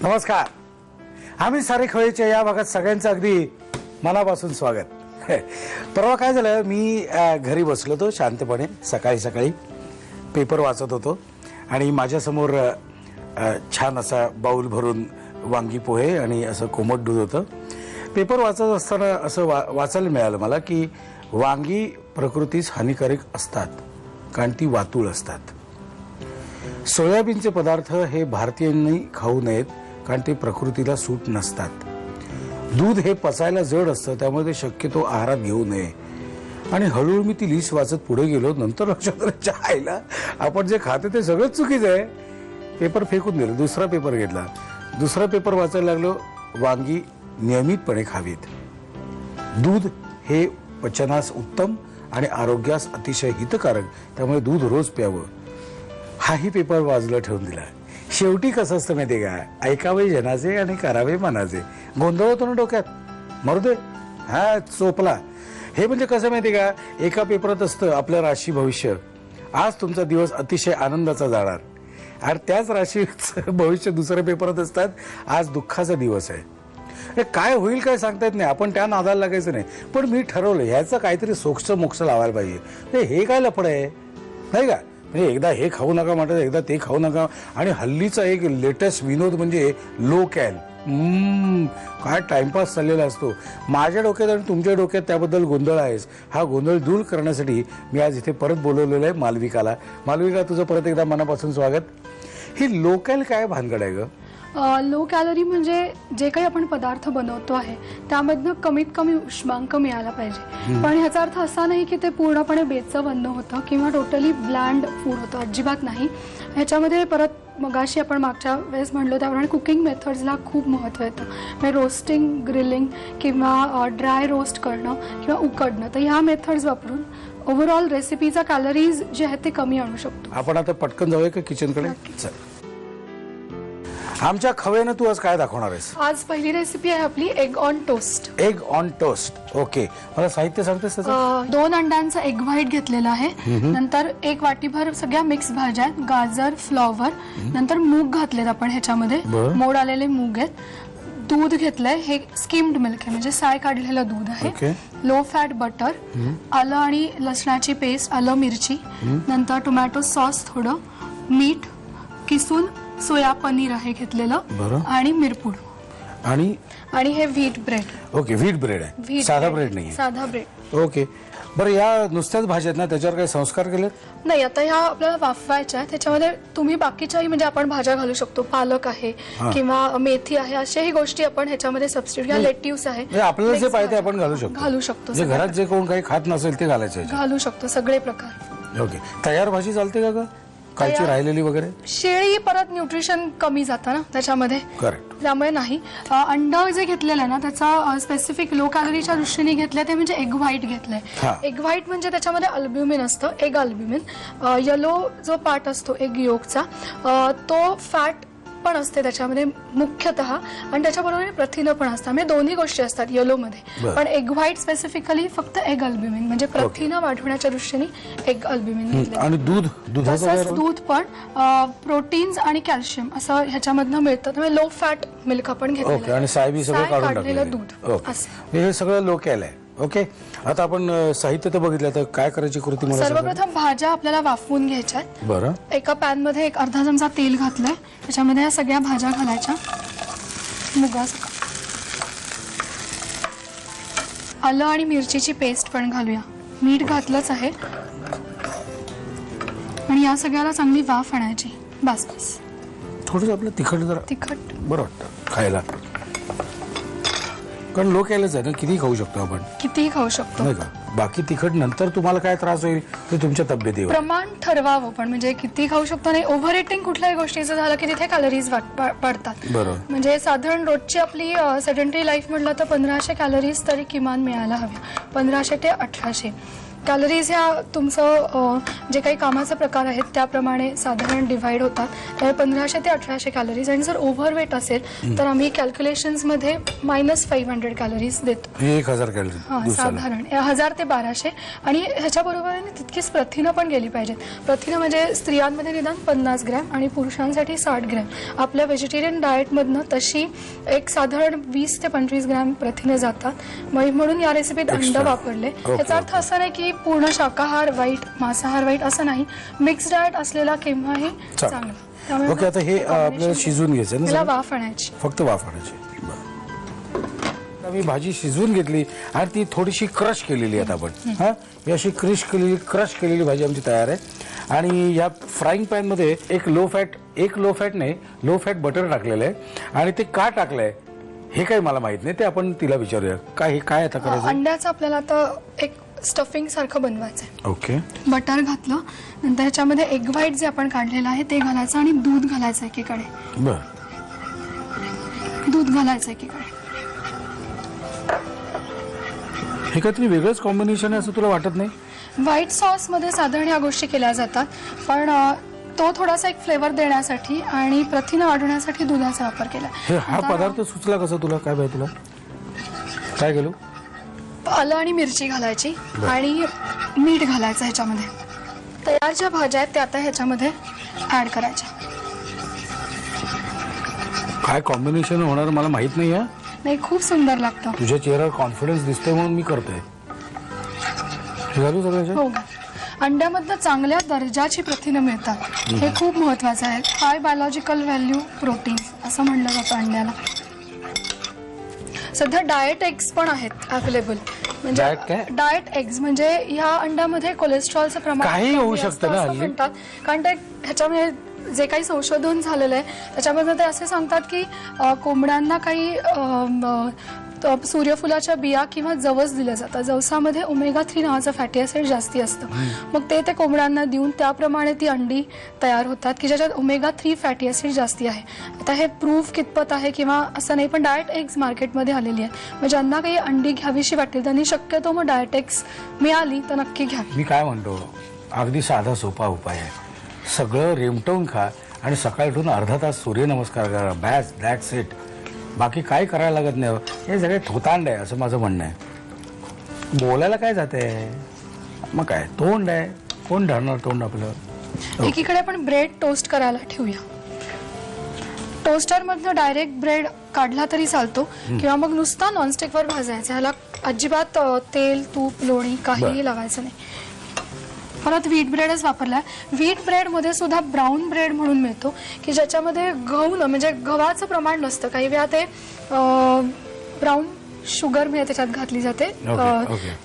नमस्कार. आम्ही सारे खवयेच्या या भागात सगळ्यांचं अगदी मनापासून स्वागत. परवा काय झालं, मी घरी बसलो होतो शांतपणे, सकाळी पेपर वाचत होतो आणि माझ्यासमोर छान असा बाऊल भरून वांगी पोहे आणि असं कोमट दूध होतं. पेपर वाचत असताना असं वाचायला मिळालं मला की वांगी प्रकृतीस हानिकारक असतात कारण ती वातूळ असतात. सोयाबीनचे पदार्थ हे भारतीयांनी खाऊ नयेत कारण ते प्रकृतीला सूट नसतात. दूध हे पचायला जड असतं त्यामुळे ते शक्यतो आहारात घेऊ नये. आणि हळूहळू मी ती लिस्ट वाचत पुढे गेलो. नंतर लक्षात आलं, आईला आपण जे खाते ते सगळंच चुकीचं आहे. पेपर फेकून दिलं, दुसरा पेपर घेतला, दुसरा पेपर वाचायला लागलो. वांगी नियमितपणे खावीत. दूध हे पचनास उत्तम आणि आरोग्यास अतिशय हितकारक, त्यामुळे दूध रोज प्यावं. हाही पेपर बाजूला ठेवून दिला. शेवटी कसं असतं माहितीये का, ऐकावे जनाचे आणि करावे मनाचे. गोंधळ होतो ना डोक्यात, मरू दे, हा चोपला. हे म्हणजे कसं माहितीये का, एका पेपरात असतं आपलं राशी भविष्य. आज तुमचा दिवस अतिशय आनंदाचा जाणार आणि त्याच राशीचं भविष्य दुसऱ्या पेपरात असतात, आज दुःखाचा दिवस आहे. काय होईल काय सांगता येत नाही, आपण त्या नादाला लागायचं नाही. पण मी ठरवलं ह्याचं काहीतरी सोक्ष मोक्ष लावायला पाहिजे. हे काय लफड आहे नाही का. म्हणजे एकदा हे खाऊ नका म्हणतात, एकदा ते खाऊ नका. आणि हल्लीचा एक लेटेस्ट विनोद म्हणजे लो कॅल. काय टाइमपास चाललेला असतो. माझ्या डोक्यात आणि तुमच्या डोक्यात त्याबद्दल गोंधळ आहेस. हा गोंधळ दूर करण्यासाठी मी आज इथे परत बोलवलेलं आहे मालविकाला. मालविका, तुझं परत एकदा मनापासून स्वागत. ही लो कॅल काय भानगड आहे ग? लो कॅलरी म्हणजे जे काही आपण पदार्थ बनवतो आहे त्यामधनं कमीत कमी उष्मांक मिळाला पाहिजे. पण ह्याचा अर्थ असा नाही की ते पूर्णपणे बेचव अन्न होतं किंवा टोटली ब्लँड फूड होतं, अजिबात नाही. ह्याच्यामध्ये परत मगाशी आपण मागच्या वेळेस म्हणलो त्याप्रमाणे कुकिंग मेथड्सला खूप महत्त्व येतं. म्हणजे रोस्टिंग, ग्रिलिंग किंवा ड्राय रोस्ट करणं किंवा उकडणं, तर ह्या मेथड्स वापरून ओव्हरऑल रेसिपीचा कॅलरीज जे आहेत ते कमी आणू शकतो. आपण आता पटकन जाऊया का किचनकडे? आमच्या खव्यानं तू आज काय दाखवणार आहेस? आज पहिली रेसिपी आहे आपली egg on toast. Egg on toast, okay. मला साहित्य सांगतेस त्याचं? 2 अंड्यांचा एग व्हाईट घेतलेला आहे. नंतर 1 वाटीभर सगळ्या मिक्स भाज्या, गाजर, फ्लॉवर, नंतर मूग घातलेत आपण ह्याच्यामध्ये, मोड आलेले मूग आहेत. दूध घेतलंय, हे स्किम्ड मिल्क आहे म्हणजे साय काढलेलं दूध आहे. लो फॅट बटर, आलं आणि लसणाची पेस्ट, आलं मिरची, नंतर टोमॅटो सॉस थोडं, मीठ, किसून सोया पनीर आहे घेतलेलं आणि मिरपूड आणि हे wheat bread. Okay, wheat bread आहे, साधा ब्रेड नाही? साधा ब्रेड. ओके. बरं, या नुसत्याच भाज्यात ना, त्याच्यावर काही संस्कार केलेत? नाही, आता ह्या आपल्याला वाफवायच्या. त्याच्यामध्ये तुम्ही बाकीच्याही म्हणजे आपण भाज्या घालू शकतो, पालक आहे किंवा मेथी आहे, अशाही गोष्टी आपण ह्याच्यामध्ये सबस्टिट्यूट, या लेट्यूस आहे, आपल्याला जे पाहिजे आपण घालू शकतो. घरात जे कोण काही खात नसेल ते घालायचे, घालू शकतो सगळे प्रकार. ओके. तयार भाजी चालते का ग? कालची राहिलेली वगैरे? शेळी परत न्यूट्रिशन कमी जातं ना त्याच्यामध्ये, त्यामुळे नाही. अंड जे घेतलेलं आहे ना त्याचा स्पेसिफिक लो कॅलरीच्या दृष्टीने घेतलंय ते म्हणजे एग व्हाईट घेतलंय. एग व्हाईट म्हणजे त्याच्यामध्ये अल्ब्युमिन असतं, एग अल्ब्युमिन. येलो जो पार्ट असतो एग योकचा, तो फॅट पण असते त्याच्यामध्ये मुख्यतः, आणि त्याच्याबरोबर प्रथिनं पण असतात. म्हणजे दोन्ही गोष्टी असतात येलोमध्ये. पण एग व्हाईट स्पेसिफिकली फक्त एग अल्ब्युमिन म्हणजे प्रथिनं वाढवण्याच्या दृष्टीने एग अल्ब्युमिन घेतलं. आणि दूध पण प्रोटीन्स आणि कॅल्शियम असं ह्याच्यामधनं मिळतं. त्यामुळे लो फॅट मिल्क आपण घेतलं आणि साय सगळं काढलेलं दूध. हे सगळं लो कॅल आहे. ओके. आता आपण साहित्य तर बघितलं, तर काय करायची कृती मला? सर्वप्रथम भाज्या आपल्याला वाफवून घ्यायच्या. बरं. एका पॅन मध्ये 1 अर्धा चमचा तेल घातलंय, त्याच्यामध्ये या सगळ्या भाज्या घालायच्या. मुगासकट, आलं आणि मिरचीची पेस्ट पण घालूया. मीठ घातलंच आहे आणि या सगळ्याला चांगली वाफ आणायची. बस बस. थोडंसं आपलं तिखट बरं वाटतं खायला, कारण लो कॅलरीज आहे ना, कितीही खाऊ शकतो आपण, कितीही खाऊ शकतो नाही का. बाकी तिखट नंतर तुम्हाला काय त्रास होईल ते तुमच्या तब्येतीवर. प्रमाण ठरवावं, पण म्हणजे किती खाऊ शकतो नाही. ओव्हर इटिंग कुठल्याही गोष्टीचं झालं की तिथे कॅलरीज पडतात. बरोबर. म्हणजे साधारण रोजची आपली सेडेंटरी लाईफ म्हटलं तर 1500 कॅलरीज तरी किमान मिळायला हव्या, 1500 ते 1800. कॅलरीज ह्या तुमचं जे काही कामाचे प्रकार आहेत त्याप्रमाणे साधारण डिव्हाइड होतात. त्यामुळे 1500 ते 1800 कॅलरीज. आणि जर ओव्हरवेट असेल तर आम्ही कॅल्क्युलेशन्समध्ये -500 कॅलरीज देतो. 1000 कॅलरी हां, साधारण 1000 ते 1200. आणि ह्याच्याबरोबर तितकीच प्रथिनं पण गेली पाहिजेत. प्रथिनं म्हणजे स्त्रियांमध्ये निदान 50 ग्रॅम आणि पुरुषांसाठी 60 ग्रॅम. आपल्या व्हेजिटेरियन डाएटमधनं तशी एक साधारण 20 ते 25 ग्रॅम प्रथिने जातात. म्हणून या रेसिपीत अंड वापरले. याचा अर्थ असा नाही की पूर्ण शाकाहार वाईट, मांसाहार वाईट असं नाही. मिक्स डाएट असलेला केव्हाही चांगला. ओके, आता हे आपल्याला शिजवून घ्यायचं ना? वाफ आणायची, फक्त वाफ आणायची. मी भाजी शिजवून घेतली आणि ती थोडीशी क्रश केलेली आहे आपण. हा, ही अशी क्रश केलेली भाजी आमची तयार आहे. आणि या फ्राईंग पॅनमध्ये एक लो फॅट बटर टाकलेलं आहे. आणि ते का टाकलंय हे काही मला माहित नाही, ते आपण तिला विचारूया. काय आता करायचं? अंड्याचं आपल्याला आता एक स्टफिंग सारखं बनवायचं. ओके, बटर घातलं, नंतर ह्याच्यामध्ये एग व्हाईट जे आपण काढलेलं आहे ते घालायचं आणि दूध घालायचं एकीकडे. दूध घालायचं एकीकडे. हे काहीतरी वेगळंच कॉम्बिनेशन आहे असं तुला वाटत नाही? व्हाईट सॉस मध्ये साधारण ह्या गोष्टी केल्या जातात, पण तो थोडासा एक फ्लेवर देण्यासाठी आणि प्रथिनं वाढवण्यासाठी दुधाचा वापर केला. हा पदार्थ सुचला कसा तुला? काय पाहिजे तुला? काय केलं? आलं आणि मिरची घालायची आणि मीठ घालायचं ह्याच्यामध्ये. तयार ज्या भाज्या आहेत त्या आता ह्याच्यामध्ये ऍड करायच्या. काय कॉम्बिनेशन होणार मला माहित नाही. नाही, खूप सुंदर लागतं. तुझ्या चेहऱ्यावर कॉन्फिडन्स दिसतोय म्हणून मी करतोय. हो, अंड्यामधनं चांगल्या दर्जाची प्रथिनं मिळतात. हे खूप महत्वाचं आहे. हाय बायोलॉजिकल व्हॅल्यू प्रोटीन असं म्हणलं जातं अंड्याला. सध्या डाएट एग्स पण आहेत अवेलेबल. म्हणजे डाएट एग्स म्हणजे ह्या अंड्यामध्ये कोलेस्ट्रॉलचं प्रमाण काही होऊ शकतं ना म्हणतात. कारण ते ह्याच्यामध्ये जे काही संशोधन झालेलं आहे त्याच्यामध्ये ते असे सांगतात की कोंबड्यांना काही सूर्यफुलाच्या बिया किंवा जवस दिलं जातं. जवसामध्ये ओमेगा-3 नावाचं फॅटी ऍसिड जास्ती असतं. मग ते कोंबड्यांना देऊन त्याप्रमाणे ती अंडी तयार होतात की ज्याच्यात ओमेगा-3 फॅटी ऍसिड जास्ती आहे. आता हे प्रूफ कितपत आहे किंवा असं नाही, पण डाएट एग्स मार्केटमध्ये आलेली आहेत. मग ज्यांना काही अंडी घ्यावीशी वाटतील त्यांनी शक्यतो मग डाएट एग्स मिळाली तर नक्की घ्या. मी काय म्हणतो, अगदी साधा सोपा उपाय आहे. सगळं रेमटवून खा आणि सकाळी उठून अर्धा तास सूर्यनमस्कार करा. Base, that's it. बाकी काय करायला लागत नाही. हे सगळे थोतांड आहे असं माझं म्हणणं आहे. बोलायला काय जाते, मग काय तोंड आहे, कोण धरणार तोंड आपलं. एकीकडे आपण ब्रेड टोस्ट करायला ठेवूया. टोस्टर मधनं डायरेक्ट ब्रेड काढला तरी चालतो किंवा मग नुसता नॉनस्टिकवर भाजायचा. ह्याला अजिबात तेल, तूप, लोणी काहीही लावायचं नाही. परत व्हीट ब्रेडच वापरलाय. व्हीट ब्रेड मध्ये सुद्धा ब्राऊन ब्रेड म्हणून मिळतो की ज्याच्यामध्ये गहू म्हणजे गव्हाचं प्रमाण नसतं. काही वेळा ते ब्राऊन शुगर मिळते त्याच्यात घातली जाते.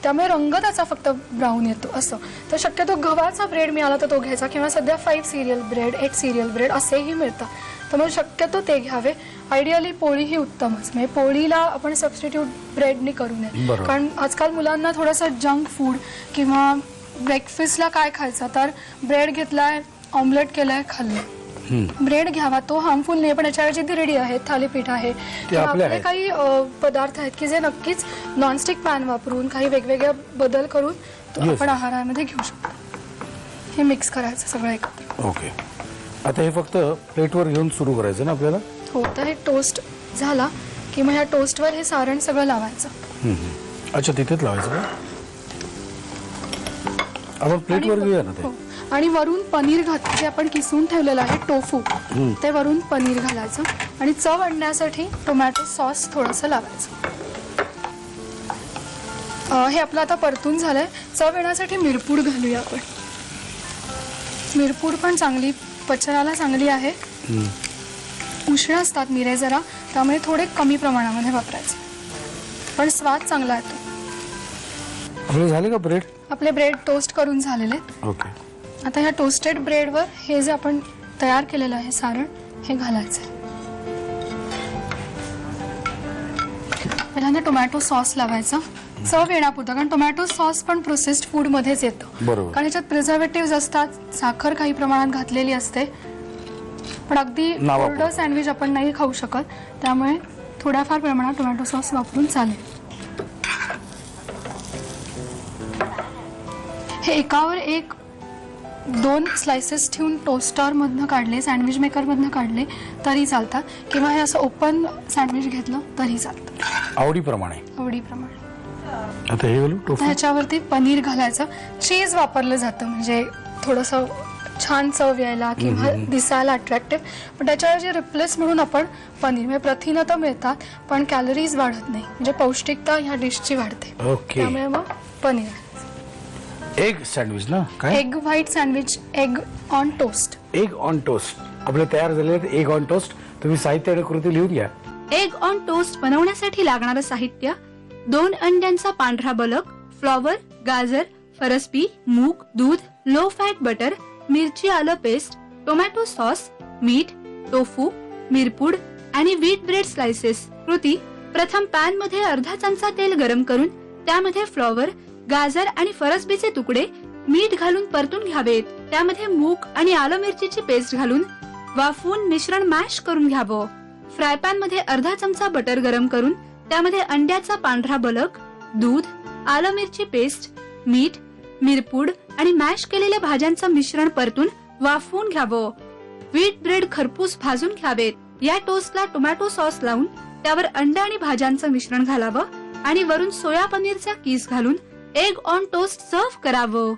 त्यामुळे रंग त्याचा फक्त ब्राऊन येतो असं. तर शक्यतो गव्हाचा ब्रेड मिळाला तर तो घ्यायचा किंवा सध्या 5 सिरियल ब्रेड, 8 सिरियल ब्रेड असेही मिळतात. त्यामुळे शक्यतो ते घ्यावे. आयडियली पोळी ही उत्तमच. म्हणजे पोळीला आपण सबस्टिट्यूट ब्रेडनी करू नये. कारण आजकाल मुलांना थोडंसं जंक फूड किंवा ब्रेकफास्टला काय खायचं तर ब्रेड घेतलाय, ऑमलेट केलाय, खाल्लं. ब्रेड घ्यावा, तो हार्मफुल नाही. पण याच्याऐवजी धिरडी आहे, थालीपीठ आहे, आपले काही पदार्थ आहेत की जे नक्कीच नॉनस्टिक पॅन वापरून काही वेगवेगळे बदल करून आपण आहारामध्ये घेऊ शकतो. हे मिक्स करायचं सगळं एकत्र. ओके, आता हे फक्त प्लेटवर घेऊन सुरू करायचं ना आपल्याला? हो, तर हे टोस्ट झाला की मग ह्या टोस्टवर हे सारण सगळं लावायचं. अच्छा, तिथेच लावायचं का? आपण प्लेटवर घेऊया ना ते. आणि वरून पनीर जे आपण किसून ठेवलेलं आहे टोफू, ते वरून पनीर घालायचं आणि चव आणण्यासाठी टोमॅटो सॉस थोडंसं लावायचं. हे आपलं आता परतून झालंय. चव येण्यासाठी मिरपूड घालूया आपण. मिरपूड पण चांगली, पचनाला चांगली आहे. उष्ण असतात मिरे जरा, त्यामुळे थोडे कमी प्रमाणामध्ये वापरायचे, पण स्वाद चांगला येतो. आपले झाले का ब्रेड? आपले ब्रेड टोस्ट करून झालेले. ओके, आता ह्या टोस्टेड ब्रेडवर हे जे आपण तयार केलेलं आहे सारण हे घालायचं. पहिल्यांदा टोमॅटो सॉस लावायचा चव येण्यापुरतं, कारण टोमॅटो सॉस पण प्रोसेस्ड फूड मध्येच येतं. कारण याच्यात प्रिझर्वेटिव्ह असतात, साखर काही प्रमाणात घातलेली असते. पण अगदी कोरडं सँडविच आपण नाही खाऊ शकत, त्यामुळे थोड्याफार प्रमाणात टोमॅटो सॉस वापरून चालेल. हे एकावर एक 2 स्लायसेस ठेवून टोस्टर मधनं काढले, सँडविच मेकर मधनं काढले तरी चालतात, किंवा हे असं ओपन सँडविच घेतलं तरी चालतं, आवडीप्रमाणे. आता हे घालू टोफू. ह्याच्यावरती पनीर घालायचं. चीज वापरलं जातं म्हणजे थोडंसं छान चव यायला किंवा दिसायला अट्रॅक्टिव्ह. पण त्याच्याऐवजी रिप्लेस म्हणून आपण पनीर, म्हणजे प्रथिनं तर मिळतात पण कॅलरीज वाढत नाही, म्हणजे पौष्टिकता ह्या डिशची वाढते. ओके. त्यामुळे मग पनीर. एग सँडविच ना काय? Egg white sandwich, egg on toast. Egg on toast आपले तयार झालेले आहेत. Egg on toast. तुम्ही साहित्य आणि कृती लिहून घ्या. एग ऑन टोस्ट बनवण्यासाठी लागणारं साहित्य: 2 अंड्यांचा पांढरा बलक, फ्लॉवर, गाजर, फरसबी, मूग, दूध, लो फॅट बटर, मिरची आलं पेस्ट, टोमॅटो सॉस, मीठ, टोफू, मिरपूड आणि व्हीट ब्रेड स्लाइसेस. कृती: प्रथम पॅन मध्ये अर्धा चमचा तेल गरम करून त्यामध्ये फ्लॉवर, गाजर आणि फरसबीचे तुकडे मीठ घालून परतून घ्यावेत. त्यामध्ये मूग आणि आलं मिरचीची पेस्ट घालून वाफवून मिश्रण मॅश करून घ्यावं. फ्राय पॅन मध्ये अर्धा चमचा बटर गरम करून त्यामध्ये अंड्याचा पांढरा बलक, दूध, आलं मिरची पेस्ट, मीठ, मिरपूड आणि मॅश केलेल्या भाज्यांचं मिश्रण परतून वाफवून घ्यावं. व्हीट ब्रेड खरपूस भाजून घ्यावेत. या टोस्टला टोमॅटो सॉस लावून त्यावर अंडे आणि भाज्यांचं मिश्रण घालावं आणि वरून सोया पनीरचा कीस घालून एग ऑन टोस्ट सर्व्ह करावं.